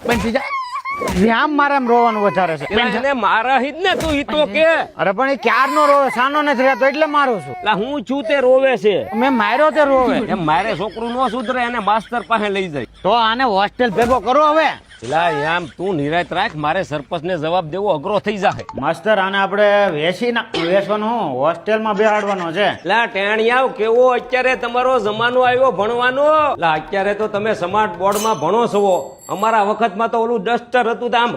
પણ બીજા શ્યામ મારામાં રોવાનું વધારે છે. એને મારા જ ને તું ઈ તો કે અરે પણ એ ક્યારનો રોવે, સાનો નથી રહેતો એટલે મારું છું. લા હું છું તે રોવે છે મેં માર્યો તે રોવે. એમ મારે છોકરું નો સુધરે એને માસ્તર પાસે લઈ જાય. તો આને હોસ્ટેલ ભેગો કરો હવે. લા આમ તું નિરાત રાખ, મારે સરપંચ ને જવાબ દેવો અઘરો થઈ જાય. માસ્તર આને આપણે વેચવાનું હોસ્ટેલમાં બેહાડવાનો છે. લા ટેણિયાવ કેવો અત્યારે તમારો જમાનો આવ્યો ભણવાનો. લા અત્યારે તો તમે સ્માર્ટ બોર્ડ માં ભણો છો. અમારા વખતમાં તો ઓલું ડસ્ટર હતું તો આમ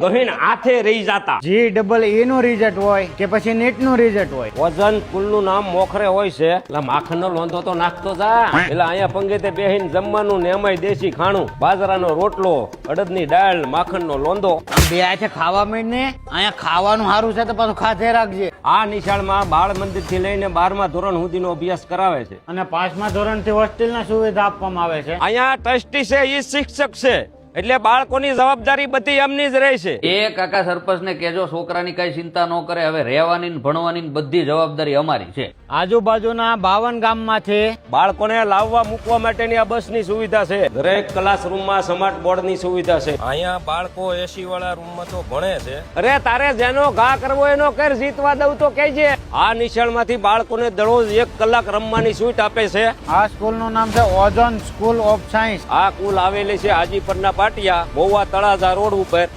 ગહીને હાથે રહી જાતા. GEE નું રિઝલ્ટ હોય કે પછી નીટ નું રિઝલ્ટ હોય. વજન કુલ નું નામ મોખરે હોય છે. લા માખણ નો લોંધો તો નાખતો જા. એટલે અહીંયા પંગેતે બેહીને જમવાનું ને એમાંય દેશી ખાણું, બાજરાનો રોટલો, અડદની દાળ, માખણ નો લોંધો. બે હાથે ખાવા માંડીને અહીંયા ખાવાનું સારું છે તો પાછું ખાધે રાખજે. આ નિશાળમાં બાળ મંદિર થી લઈને 12મા ધોરણ સુધીનો અભ્યાસ કરાવે છે. અને 5મા ધોરણથી હોસ્ટેલના સુવિધા આપવામાં આવે છે. અહીંયા ટ્રસ્ટી છે ઈ શિક્ષક છે, એટલે બાળકોની જવાબદારી બધી એમની જ રહેશે. એ કાકા સરપંચ ને કેજો છોકરાની કઈ ચિંતા ન કરે. હવે રહેવાની ને ભણવાની ને બધી જવાબદારી અમારી છે. આજુબાજુના 52 ગામમાંથી બાળકોને લાવવા મૂકવા માટેની આ બસની સુવિધા છે. દરેક ક્લાસરૂમમાં સ્માર્ટ બોર્ડની સુવિધા છે. અહીંયા બાળકો એસી વાળા રૂમમાં તો ભણે છે. અરે તારે જેનો ઘા કરવો એનો કર, જીતવા દઉં તો કહેજે. આ નિશાળમાંથી બાળકોને દરરોજ 1 કલાક રમવાની છૂટ આપે છે. આ સ્કૂલનું નામ છે ઓઝોન સ્કૂલ ઓફ સાયન્સ. આ સ્કૂલ આવેલી છે હાજીપરના પાટિયા, મહુવા તળાજા રોડ ઉપર.